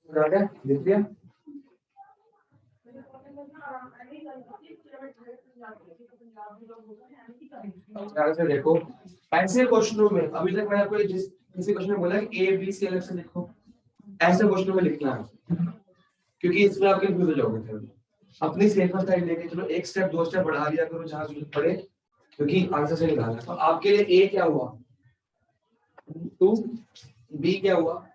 लिख दिया। से देखो ऐसे क्वेश्चनों में अभी तक मैंने आपको जिस किसी क्वेश्चन में बोला कि ए बी सी अलग से लिखो, ऐसे क्वेश्चन में लिखना है क्योंकि इसमें आप कंफ्यूज हो जाओगे फिर। अपनी सेफर साइड लेके चलो, एक स्टेप दो स्टेप बढ़ा दिया करो जहां जरूरत पड़े, क्योंकि आंसर से निकालना। तो आपके लिए ए क्या हुआ 2, बी क्या हुआ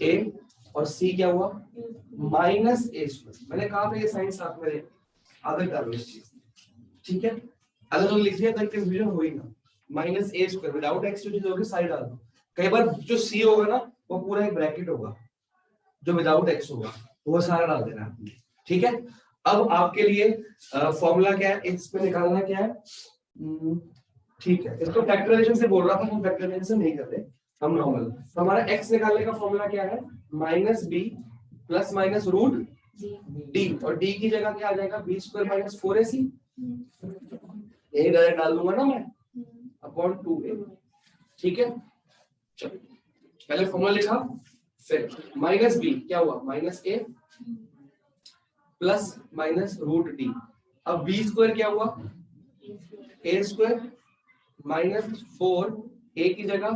ए और सी क्या हुआ -a²। मैंने कहा था ये साइन साथ में आदत डालो इस चीज, ठीक है। अगर तो लिख दिया तो कंफ्यूजन होएगा। -a² विदाउट एक्स जो चीज होगी साइड डाल दो। कई बार जो सी होगा ना वो पूरा एक ब्रैकेट होगा, जो विदाउट एक्स होगा वो सारा डाल देना आपने, ठीक है। अब आपके लिए फॉर्मूला क्या है, एक्स पे निकालना क्या है, ठीक है। इसको फैक्टराइजेशन से बोल रहा था, हम फैक्टराइजेशन से नहीं करते, हम नॉर्मल। तो हमारा x निकालने का फॉर्मूला क्या है, -b plus minus root d, और d की जगह क्या आ जाएगा b² - 4ac, यही डायरेक्ट डाल दूंगा ना मैं अपॉन 2a, ठीक है। चलो पहले फॉर्मूला लिखा, फिर -b क्या हुआ -a plus minus root d। अब b² क्या हुआ a² -4, a की जगह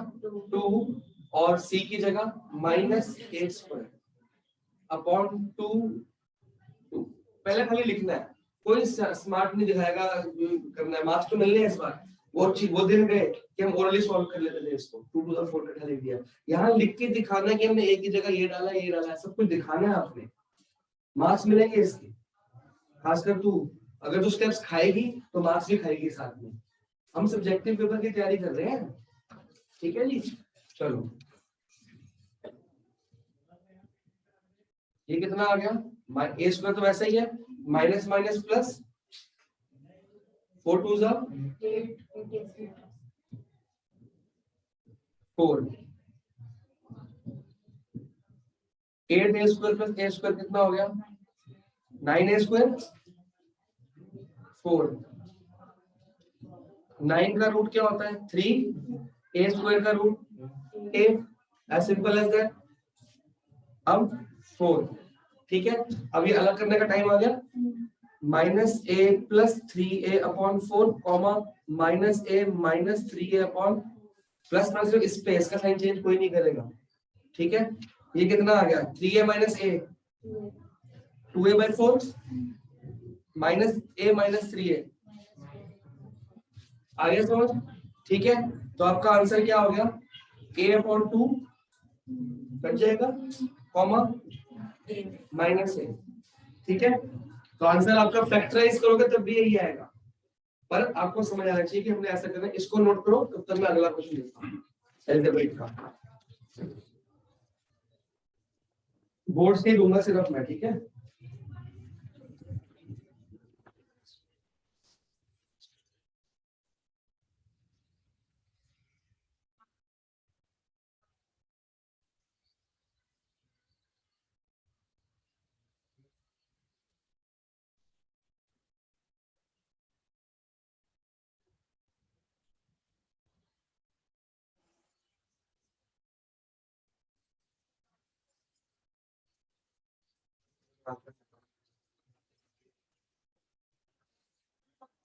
2 और c की जगह -a² अपॉन 2। पहले खाली लिखना है, कोई स्मार्ट नहीं दिखाएगा करना है। मार्क्स तो मिलने हैं इस बार, वो दिन गए कि हम ओरली सॉल्व कर लेते थे इसको, 2 to the 4 करके लिख दिया। यहाँ लिख के दिखाना है कि हमने a की जगह ये डाला ये डाला, सब कुछ दिखाना है आपने, मार्क्स मिलेंगे इसके। खासकर तू अगर तू स्टेप्स खाएगी तो मार्क्स भी खाएगी साथ में। हम सब्जेक्टिव पेपर की तैयारी कर रहे हैं, ठीक है जी। चलो ये कितना आ गया, a² तो वैसा ही है, minus minus plus 4 2 4, 8a² plus a² कितना हो गया 9a², 4। 9 का रूट क्या होता है 3, a² का root 8, as simple as that. अब 4, ठीक है। अब ये अलग करने का टाइम आ गया, -a plus 3a upon 4 comma -a minus 3a upon plus minus space का साइन चेंज कोई नहीं करेगा, ठीक है। ये कितना आ गया 3a minus a 2a/4 minus a minus 3a, आ गया समझ, ठीक है। तो आपका आंसर क्या हो गया a/2 कट जाएगा कॉमा -a, ठीक है। तो आंसर आपका फैक्टराइज करोगे तब भी यही आएगा, पर आपको समझ आना चाहिए कि हमने ऐसा करना है। इसको नोट करो, तब तक मैं अगला क्वेश्चन लिखता हूं एल्जेब्रिक का, बोर्ड से ही दूंगा सिर्फ मैं, ठीक है।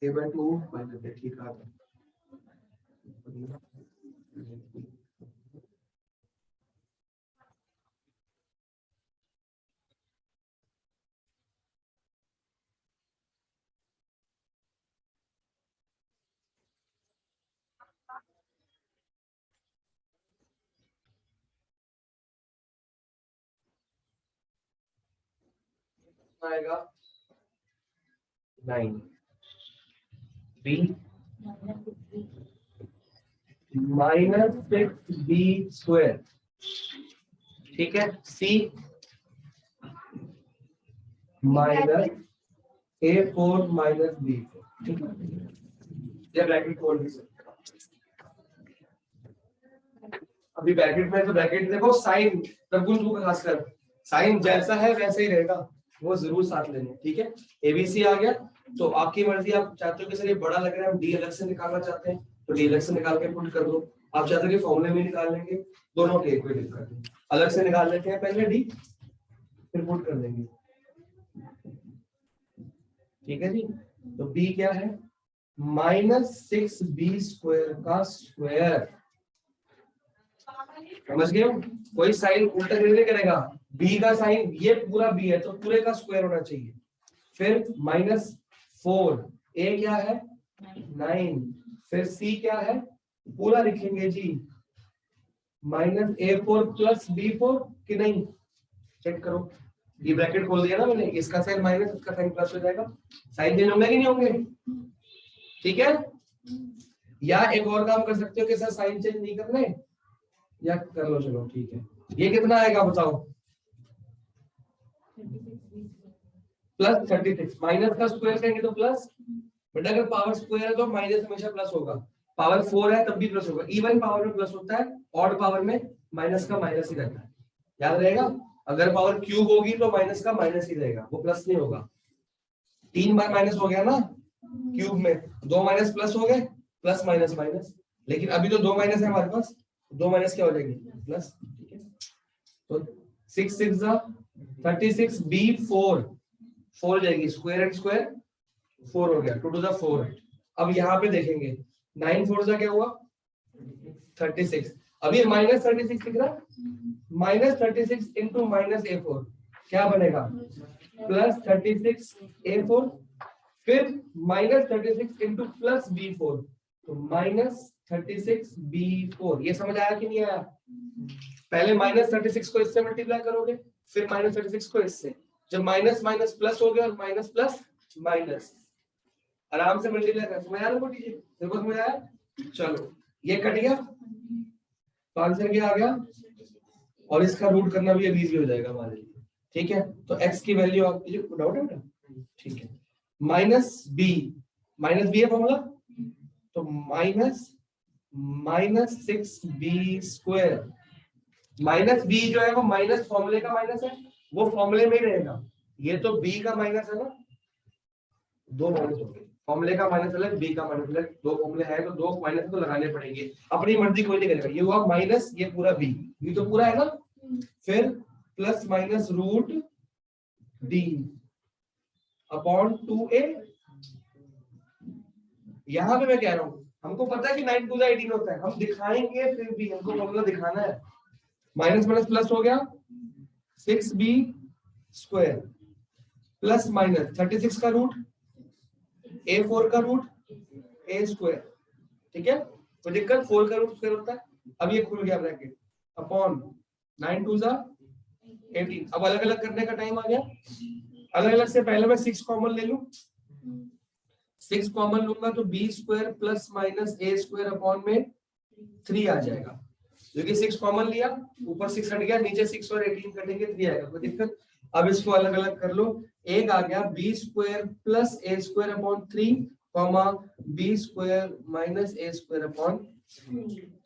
a/2 माइनस a, ठीक है। आएगा 9 b -6b², ठीक है। c -a4 - b4, ठीक है। ये ब्रैकेट खोल भी सकते हो अभी ब्रैकेट में, तो ब्रैकेट देखो साइन कुछ खासकर साइन जैसा है वैसे ही रहेगा, वो जरूर साथ लेना, ठीक है। एबीसी आ गया, तो आपकी मर्जी, आप चाहते हो कि सर ये बड़ा लग रहा है हम डी अलग से निकालना चाहते हैं तो डी अलग से निकाल के पुट कर दो, आप चाहते हो कि फॉर्मूले में निकाल लेंगे, दोनों के कोई दिक्कत नहीं। अलग से निकाल लेते हैं पहले डी, फिर पुट कर देंगे। ठीक है जी, तो बी क्या है, -6b² का स्क्वायर। समझ गए हो? कोई साइन उल्टा नहीं करेगा, बी का साइन, ये पूरा बी है तो पूरे का स्क्वायर होना चाहिए। फिर -4, ए क्या है 9, फिर सी क्या है पूरा लिखेंगे जी, -a4 + b4 कि नहीं, चेक करो। ये ब्रैकेट खोल दिया ना मैंने, इसका साइन माइनस, इसका साइन प्लस हो जाएगा। साइन चेंज होंगे कि नहीं होंगे? ठीक है, या एक और काम कर सकते हो कि सर साइन चेंज नहीं करने, या कर लो, चलो ठीक है। ये कितना आएगा बताओ, +36, माइनस का स्क्वायर करेंगे तो प्लस, बट अगर पावर स्क्वायर है तो माइनस हमेशा प्लस होगा। पावर 4 है तब भी प्लस होगा, इवन पावर में प्लस होता है, ऑड पावर में माइनस का माइनस ही रहता है, याद रहेगा। अगर पावर क्यूब होगी तो माइनस का माइनस ही रहेगा, वो प्लस नहीं होगा। 3 बार माइनस हो गया ना क्यूब में, 2 माइनस प्लस हो गए, प्लस माइनस माइनस, लेकिन अभी तो 2 माइनस है हमारे पास, 2 माइनस क्या हो जाएगी प्लस। ठीक है, तो 6 6 36, b4 4 हो जाएगी, स्क्वायर एंड स्क्वायर 4 हो गया, 2 टू द 4। अब यहाँ पे देखेंगे 9 4 क्या हुआ 36, अब ये -36 दिख रहा, -36 इंटू -a4 क्या बनेगा, +36a4, फिर -36 इंटू +b4 तो -36b4। ये समझ आया कि नहीं आया? पहले -36 को इससे मल्टीप्लाई करोगे, फिर -36 को इससे, जब माइनस माइनस प्लस हो गया और माइनस प्लस माइनस, आराम से मल्टीप्लाई कर, समझ आया ना टीचर, देखो समझ आया। चलो ये कट गया तो आंसर क्या आ गया, और इसका रूट करना भी अब इजी हो जाएगा हमारे लिए। ठीक है, तो x की वैल्यू आपकी जो डाउट है बेटा, ठीक है, -b है फॉर्मूला, तो -6b², -b जो है वो माइनस फॉर्मूले का माइनस है, वो फॉर्मूले में ही रहेगा। ये तो b का माइनस है ना, दो माइनस हो गए, फॉर्मूले का माइनस अलग, बी का माइनस अलग, दो फॉर्मूले हैं तो दो माइनस तो लगाने पड़ेंगे, अपनी मर्जी कोई नहीं करेगा। ये हुआ माइनस, ये पूरा बी, बी तो पूरा है ना, फिर plus minus root D upon 2a। यहां पे मैं कह रहा हूं, हमको पता है कि 9 2 18 होता है, हम दिखाएंगे, फिर भी हमको फॉर्मूला दिखाना है। माइनस माइनस प्लस हो गया, 6b² प्लस माइनस 36 का रूट, a4 का रूट, a²। ठीक है, तो दिक्कत 4 का रूट स्क्वायर होता है। अब ये खुल गया ब्रैकेट, अपॉन 9 2 18। अब अलग अलग करने का टाइम आ गया, अलग अलग से पहले मैं 6 कॉमन ले लूं, 6 कॉमन लूंगा तो b² plus minus a² upon में 3 आ जाएगा, क्योंकि 6 कॉमन लिया, ऊपर 6 हट गया, नीचे 6 और 18 कटेंगे 3 आएगा, कोई दिक्कत। अब इसको अलग अलग कर लो, एक आ गया b² plus a² upon 3 comma b² minus a² upon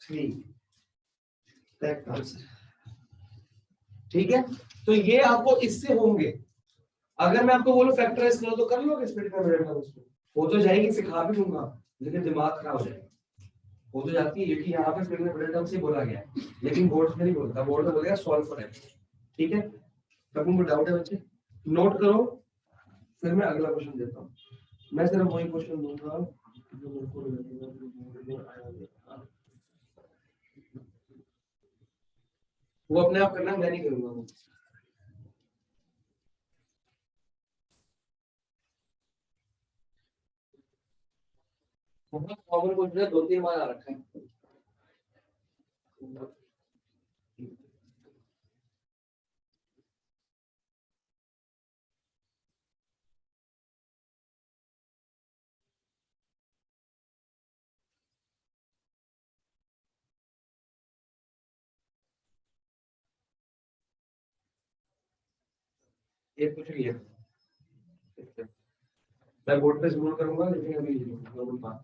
3। ठीक है, तो ये आपको इससे होंगे। अगर मैं आपको बोलूं फैक्टराइज करो तो कर लोगे स्प्लिट में मिनट में, उसको हो तो जाएगी, सिखा भी दूंगा, लेकिन दिमाग खराब हो जाएगा। हो तो जाती है, क्योंकि यहाँ पे स्प्लिट में मिनट से बोला गया है, लेकिन बोर्ड में नहीं बोलता, बोर्ड में बोलेगा सॉल्व फॉर एक्स। ठीक है, तब उनको डाउट है बच्चे, नोट करो, फिर मैं अगला क्वेश्चन देता हूँ। मैं सिर्फ वही क्वेश्चन दूंगा जो मेरे को वो अपने आप करना, मैं नहीं करूंगा वो। बहुत कॉमन क्वेश्चन है, 2 3 बार आ रखा है। एक कुछ भी है, मैं बोर्ड पे जरूर करूंगा, लेकिन अभी लोगों बात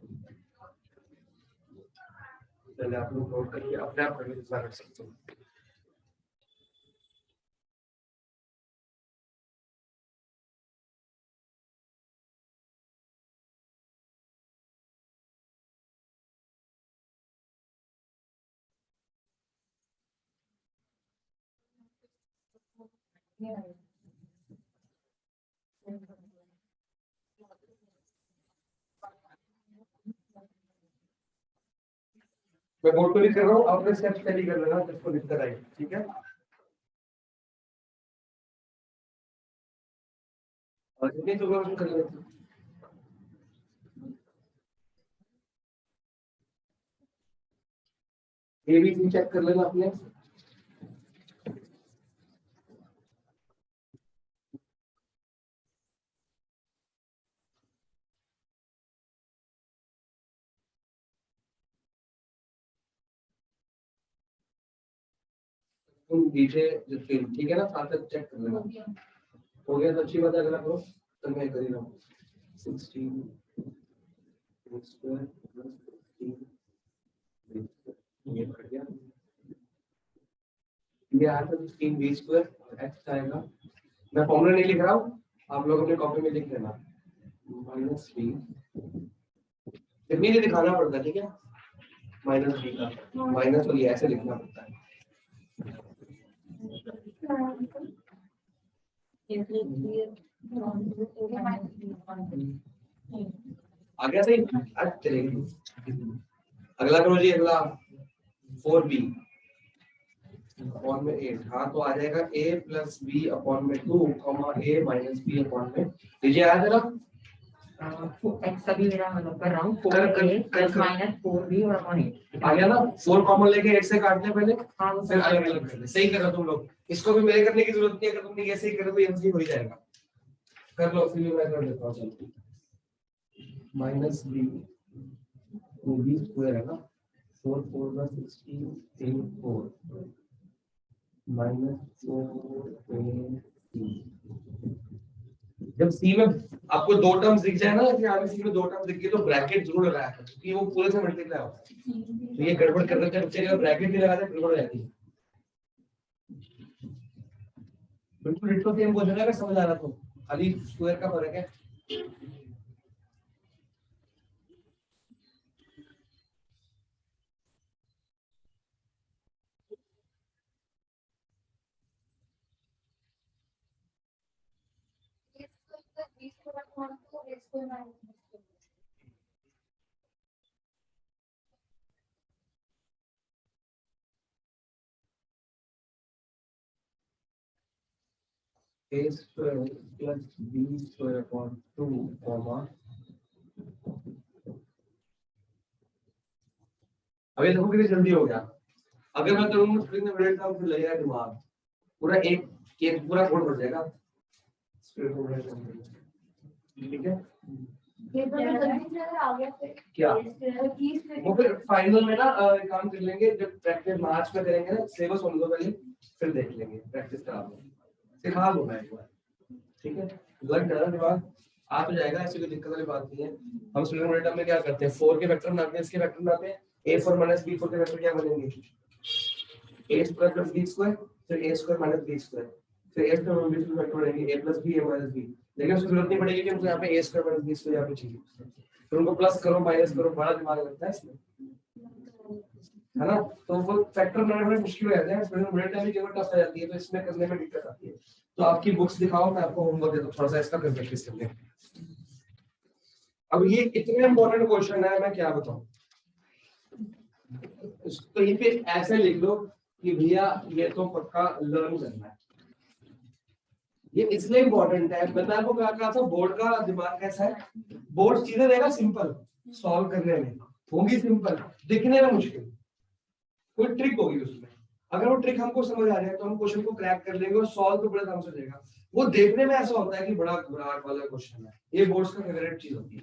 पहले आप लोग नोट करिए, अपने आप करने जितना कर सकते हो। मैं बोर्ड पे भी कर रहा हूँ, आप अपने स्टेप्स स्टडी कर लेना जिसको दिक्कत आई, ठीक है। और जितनी तो कर लेते हैं। ABC चेक कर लेना अपने। तुम डीजे ठीक है ना, साथ साथ चेक कर लेना। हो गया तो अच्छी बात है, अगर करो तो मैं कर ही रहा हूँ। 16 स्क्वायर प्लस 15 ये बढ़ गया, ये आया था 16b स्क्वायर x आएगा। मैं फॉर्मूला नहीं लिख रहा हूँ, आप लोग अपने कॉपी में लिख लेना। माइनस बी नहीं दिखाना पड़ता है, ठीक है, माइनस बी का माइनस और ये ऐसे लिखना पड़ता है। आगे से आज चलेगी। अगला करो जी, अगला 4b अपॉन में 8। हाँ तो आ जाएगा a प्लस बी अपॉन में 2 comma a minus B upon में, लीजिए आया जरा x सभी मेरा मतलब कर रहा हूँ 4a प्लस माइनस 4b और अपॉन 8 आ गया ना। 4 कॉमन लेके 8 से काट ले पहले, हाँ फिर अलग अलग कर ले। सही कर रहे हो तुम लोग, इसको भी मेरे करने की जरूरत नहीं है, अगर तुमने ऐसे ही कर तो इजी हो जाएगा। कर लो, फिर मैं कर देता हूँ। माइनस बी बी स्क्वायर है ना, 4 4 का 16 3 4 माइनस 4 जब सी में आपको दो टर्म्स दिख जाए ना, कि आगे सी में दो टर्म्स दिख गए तो ब्रैकेट जरूर लगाया करो, क्योंकि वो पूरे से मल्टीप्लाई होता है। तो ये गड़बड़ कर देते हैं बच्चे, अगर ब्रैकेट नहीं लगाते गड़बड़ हो जाती है। बिल्कुल डिटो सेम क्वेश्चन है, अगर समझ आ रहा तो खाली स्क्वायर का फर्क है। a square plus b square upon 2 comma अभी देखो कितनी जल्दी हो गया। अगर मैं करूंगा स्प्रिंग में ब्रेड डाउन, फिर लगेगा दिमाग पूरा एक पूरा कोड बढ़ जाएगा। ठीक है, क्या वो फिर फाइनल में ना काम कर लेंगे, जब प्रैक्टिस मार्च में करेंगे ना, सिलेबस होने दो पहले, फिर देख लेंगे, प्रैक्टिस करा लो, सिखा दो मैं एक बार, ठीक है। लग जाना दिमाग, आ तो जाएगा, ऐसी कोई दिक्कत वाली बात नहीं है। हम स्टूडेंट मोमेंटम में क्या करते हैं, 4 के वेक्टर बनाते हैं, इसके वेक्टर बनाते हैं। a4 माइनस b4 के वेक्टर क्या बनेंगे, a square plus b square, फिर a square minus b square, फिर a square minus b square vector बनेंगे a plus b a minus b। लेकिन उसकी जरूरत नहीं पड़ेगी कि हमको यहाँ पे a square minus b square यहाँ पे चाहिए, तो उनको प्लस करो माइनस करो, बड़ा दिमाग लगता है इसमें, है ना। तो वो फैक्टर बनाने में मुश्किल हो जाता है, स्टूडेंट मोमेंटम में केवल टफ आ जाती है, तो इसमें करने में दिक्कत आती है। तो आपकी बुक्स दिखाओ, मैं आपको होमवर्क देता हूँ, थोड़ा सा इसका कर प्रैक्टिस करते हैं। अब ये इतने इंपॉर्टेंट क्वेश्चन है, मैं क्या बताऊं। तो ये पे ऐसे लिख लो कि भैया ये तो पक्का लर्न करना है। ये इसलिए इंपॉर्टेंट है, मैंने आपको कहा था बोर्ड का दिमाग कैसा है, बोर्ड सीधे रहेगा सिंपल, सॉल्व करने में होगी सिंपल, दिखने में मुश्किल, कोई ट्रिक होगी उसमें। अगर वो ट्रिक हमको समझ आ जाए तो हम क्वेश्चन को क्रैक कर लेंगे और सॉल्व तो बड़ा आराम से हो जाएगा। वो देखने में ऐसा होता है कि बड़ा घबराहट वाला क्वेश्चन है, ये बोर्ड्स का फेवरेट चीज होती है।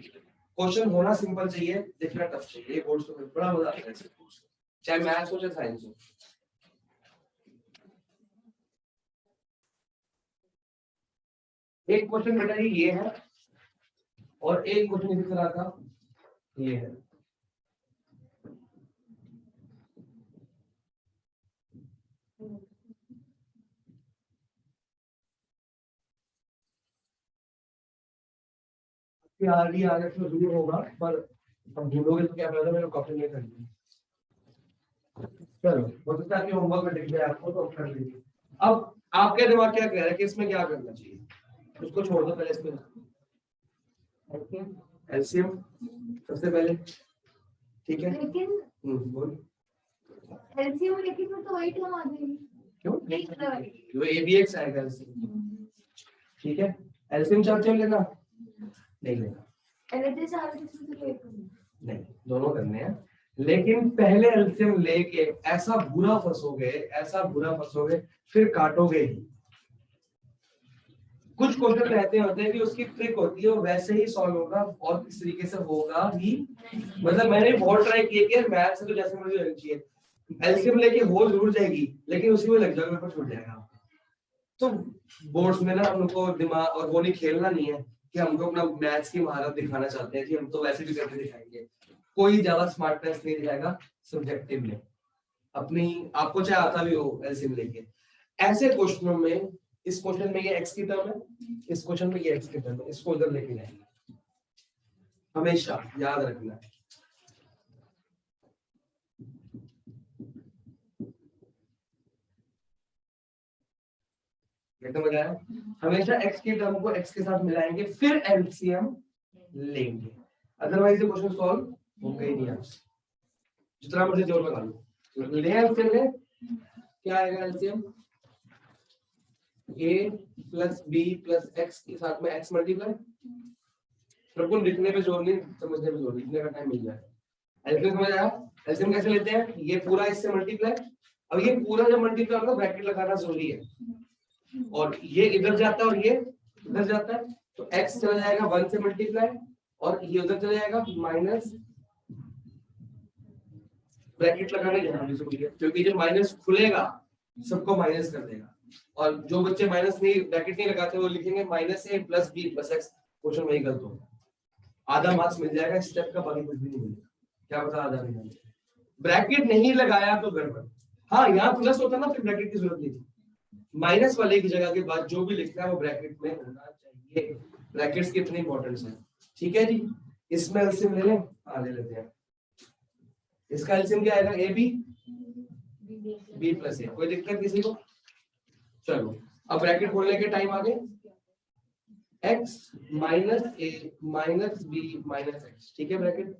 क्वेश्चन होना सिंपल चाहिए, दिखना टफ चाहिए, ये बोर्ड्स को बड़ा मजा आता है, चाहे मैथ्स हो चाहे साइंस हो। एक क्वेश्चन बेटा ये है और एक क्वेश्चन इस तरह का ये है। आगे आगे तो जरूर होगा, पर हम भूलोगे तो क्या फायदा, मैंने कॉपी नहीं कर दी। चलो वो तो होमवर्क में दिख जाए आपको, तो कर लीजिए। अब आपका दिमाग क्या कह रहा है कि इसमें क्या करना चाहिए, उसको छोड़ दो पहले, इसमें एलसीएम सबसे पहले, ठीक है। लेकिन बोल एलसीएम लेके तो 8 कम आ जाएगी। क्यों, नहीं वो एबीएक्स आएगा एलसीएम, ठीक है। एलसीएम चाहते हो लेना, नहीं लेना, एलएचएस आरएचएस से तो 8 कम। नहीं, दोनों करने हैं, लेकिन पहले एलसीएम लेके ऐसा बुरा फंसोगे, ऐसा बुरा फंसोगे, फिर काटोगे ही। कुछ क्वेश्चन रहते होते हैं कि उसकी ट्रिक होती है, वो वैसे ही सॉल्व होगा और किस तरीके से होगा ही, मतलब मैंने बहुत ट्राई किया कि मैथ से तो जैसे मुझे लगनी चाहिए, एलसीएम लेके हो जरूर जाएगी, लेकिन उसी में लग जाएगा, पेपर छूट जाएगा। तो बोर्ड्स में ना हम लोग को दिमाग और वो नहीं खेलना नहीं है कि हमको अपना मैथ्स की महारत दिखाना चाहते हैं कि हम तो वैसे भी करके दिखाएंगे, कोई ज्यादा स्मार्टनेस नहीं दिखाएगा सब्जेक्टिव में अपनी, आपको चाहे आता भी हो एलसीएम लेके। ऐसे क्वेश्चनों में, इस क्वेश्चन में ये x की टर्म है, इस क्वेश्चन में ये x की टर्म है, इसको इधर लेके जाएंगे, हमेशा याद रखना है। समझ आया, हमेशा x की टर्म को x के साथ मिलाएंगे फिर एलसीएम लेंगे, अदरवाइज ये क्वेश्चन सॉल्व होगा ही नहीं आपसे, जितना मर्जी जोर लगा लो। ले एलसीएम ले, क्या आएगा LCM, a plus b plus x के साथ में x मल्टीप्लाई, बिल्कुल लिखने पे जोर नहीं, समझने पे जोर, लिखने का टाइम मिल जाए। एलसीएम समझ आया, एलसीएम कैसे लेते हैं, ये पूरा इससे मल्टीप्लाई, अब ये पूरा जब मल्टीप्लाई होगा ब्रैकेट लगाना जरूरी है, और ये इधर जाता है और ये इधर जाता है, तो x चला जाएगा 1 से मल्टीप्लाई, और ये उधर चला जाएगा माइनस, ब्रैकेट लगाना जरूरी है, क्योंकि जब माइनस खुलेगा सबको माइनस कर देगा, और जो बच्चे माइनस नहीं, ब्रैकेट नहीं लगाते, वो लिखेंगे minus a plus b plus x, question वही गलत होगा, आधा मार्क्स मिल जाएगा स्टेप का, बाकी कुछ भी नहीं मिलेगा, क्या पता आधा नहीं मिलेगा, ब्रैकेट नहीं लगाया तो गड़बड़। हाँ, यहाँ प्लस होता ना, फिर ब्रैकेट की जरूरत नहीं थी, माइनस वाले की जगह के बाद जो भी लिखना है वो ब्रैकेट में होना चाहिए, ब्रैकेट्स की इतनी इंपॉर्टेंस है, ठीक है जी। इसमें एलसीएम ले लें, हाँ ले लेते हैं, इसका एलसीएम क्या आएगा, ए बी बी प्लस ए, कोई दिक्कत किसी को, चलो अब ब्रैकेट खोलने के टाइम आ गए, x माइनस ए माइनस बी माइनस एक्स, ठीक है, ब्रैकेट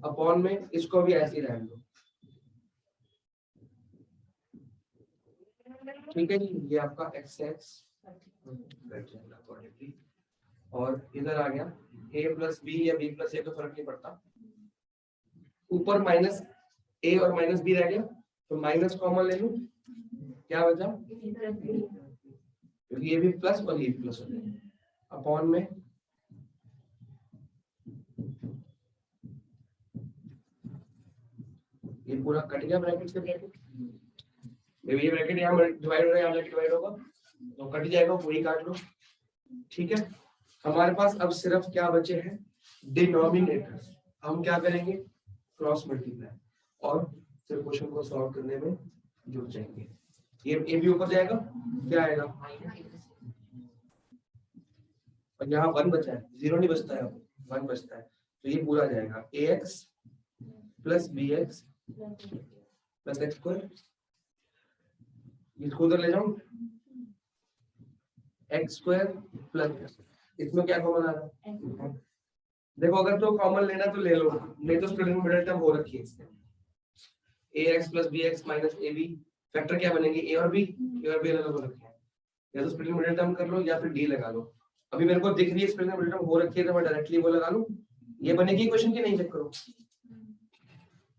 अपॉन में, इसको भी ऐसे ही रहने दो, ठीक है जी, ये आपका x x और इधर आ गया a प्लस बी या b प्लस ए, तो फर्क नहीं पड़ता, ऊपर माइनस a और माइनस b रह गया, तो माइनस कॉमन ले लूं, क्या बचा, क्योंकि ये भी प्लस और ये भी प्लस हो जाएगा, अपॉन में ये पूरा कट गया ब्रैकेट से, ब्रैकेट ये ब्रैकेट यहाँ डिवाइड हो रहा है, यहाँ डिवाइड होगा तो कट जाएगा, वही काट लो, ठीक है। हमारे पास अब सिर्फ क्या बचे हैं, डिनोमिनेटर्स, हम क्या करेंगे, क्रॉस मल्टीप्लाई, और फिर क्वेश्चन को सॉल्व करने में जुट जाएंगे। ये ए भी ऊपर जाएगा, क्या आएगा, और यहाँ 1 बचा है, 0 नहीं बचता है, 1 बचता है, तो ये पूरा जाएगा ax plus bx plus x square, इसको उधर ले जाऊं, एक्स स्क्वायर प्लस, इसमें क्या कॉमन आ रहा है, देखो अगर तो कॉमन लेना तो ले लो, नहीं तो स्प्लिटिंग मिडिल टर्म हो रखी है इसमें, ax plus bx minus ab, factor क्या बनेंगे, a और b, अलग हो रखे हैं, या तो स्प्लिटिंग मिडिल टर्म कर लो या फिर d लगा लो, अभी मेरे को दिख रही है स्प्लिटिंग मिडिल टर्म हो रखी है, तो मैं डायरेक्टली वो लगा लूं, ये बनेगी क्वेश्चन की, नहीं चेक करो,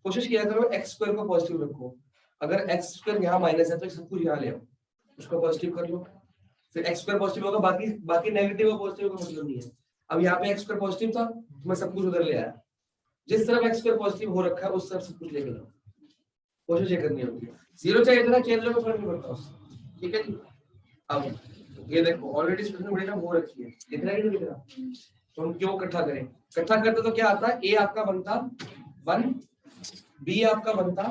कोशिश किया करो x स्क्वायर को पॉजिटिव रखो, अगर x स्क्वायर यहाँ माइनस है तो सब कुछ यहाँ ले आओ, उसको पॉजिटिव कर लो, फिर x स्क्वायर पॉजिटिव होगा, बाकी नेगेटिव और पॉजिटिव का मतलब नहीं है, अब यहाँ पे x स्क्वायर पॉजिटिव था तो मैं सब कुछ उधर ले आया, जिस तरफ x स्क्वायर पॉजिटिव हो रखा है उस तरफ सब कुछ लेके जाओ, कोशिश ये करनी होगी, 0 चाहिए इतना चेंज लो, फर्क नहीं पड़ता उससे, ठीक है जी। अब ये देखो ऑलरेडी स्प्लिटिंग मिडिल टर्म हो रखी है, दिख रहा है कि नहीं दिख रहा, तो हम क्यों इकट्ठा करें, इकट्ठा करते तो क्या आता है, a आपका बनता 1, b आपका बनता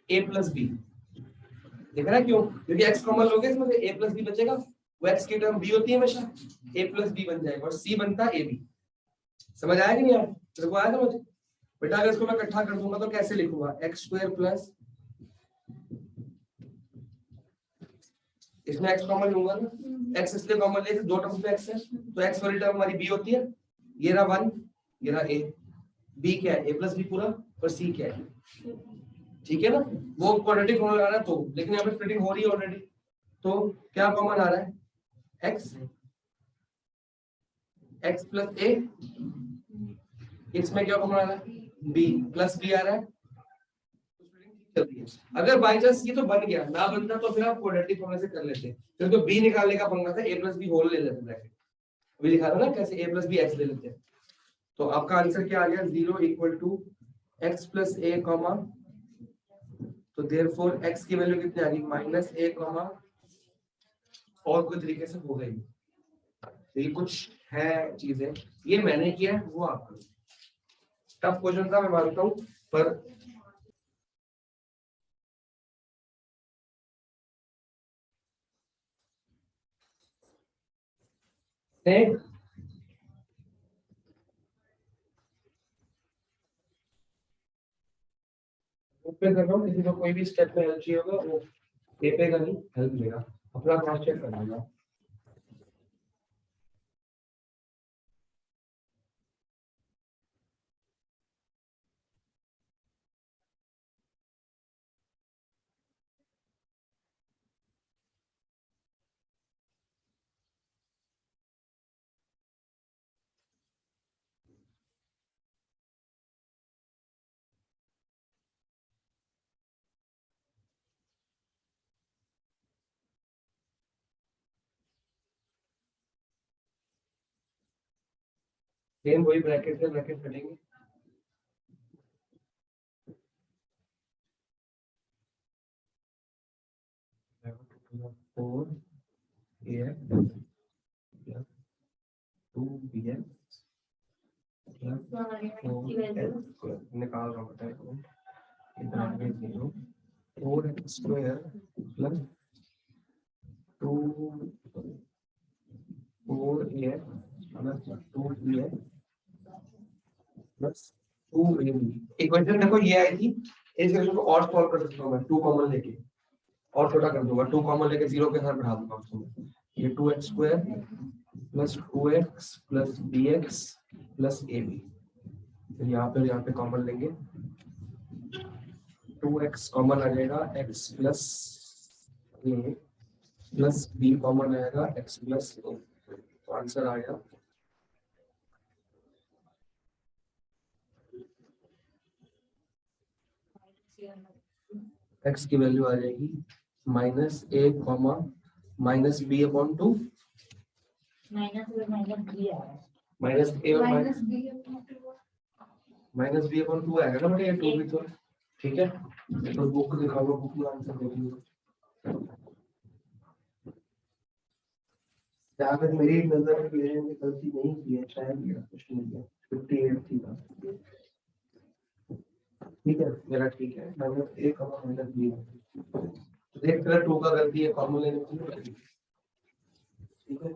a प्लस b, देख रहा है क्यों, क्योंकि x कॉमन लोगे इसमें से a प्लस b बचेगा, वो x की टर्म b होती है हमेशा, a प्लस b बन जाएगा और c बनता ab, समझ आया कि नहीं यार, तेरे को आया समझ बेटा, अगर इसको मैं इकट्ठा कर दूंगा तो कैसे लिखूंगा, x स्क्वायर प्लस इसमें x कॉमन लूंगा ना, x इसलिए कॉमन ले दो टर्म्स में x है, तो x वाली टर्म हमारी b होती है, ये रहा 1, ये रहा a, b क्या है a प्लस b पूरा, और c क्या है, ठीक है ना। वो क्वाड्रेटिक फॉर्मूला आ रहा है तो, लेकिन यहाँ पे स्प्लिटिंग हो रही है ऑलरेडी, तो क्या कॉमन आ रहा है x, x प्लस a, इसमें क्या कॉमन आ रहा है b प्लस b आ रहा है, अगर बाई चांस ये तो बन गया, ना बनता तो फिर आप क्वाड्रेटिक फॉर्मूला से कर लेते, फिर तो b निकालने का पंगा था, a प्लस b होल ले लेते ब्रैकेट, अभी लिखा था ना कैसे a प्लस b x ले लेते हैं। तो आपका आंसर क्या आ गया 0 equal to x plus a comma, तो देयरफॉर x की वैल्यू कितनी आ गई माइनस a कॉमा, और कोई तरीके से हो गई, तो ये कुछ है चीजें, ये मैंने किया है वो आपको टफ क्वेश्चन था मैं मानता हूँ, पर पे कर रहा हूँ, किसी को कोई भी स्टेप में हेल्प चाहिए होगा वो ए पे का नहीं हेल्प लेगा, अपना क्रॉस चेक कर लेगा। सेम वही ब्रैकेट से ब्रैकेट कटेंगे, फोर ए प्लस 2bx निकाल रहा हूँ इतना 0 4x square plus 2 4ax plus 2bx plus 2ab। Equation देखो ये आई थी, इस इक्वेशन को और सॉल्व कर सकता हूँ मैं 2 कॉमन लेके, और छोटा कर दूंगा, 2 कॉमन लेके 0 के साथ बढ़ा दूंगा उसको, ये 2x square plus 2x plus bx plus ab, फिर यहाँ पे कॉमन लेंगे, 2x कॉमन आ जाएगा x plus a plus b common आएगा x प्लस a, तो आंसर आएगा x की वैल्यू आ जाएगी minus a comma minus b upon 2, minus b आ रहा है, माइनस a और minus b minus b upon 2 आएगा ना बेटा, ये 2 भी तो ठीक है, तो बुक दिखाओ, बुक में आंसर देखिए, जहाँ तक मेरी नजर में मेरे ने गलती नहीं की है, शायद मेरा क्वेश्चन मिल गया 58 थी ना, ठीक है मेरा ठीक है, minus a comma minus b, तो देख रहे 2 का गलती है कॉमन लेने की, ठीक है।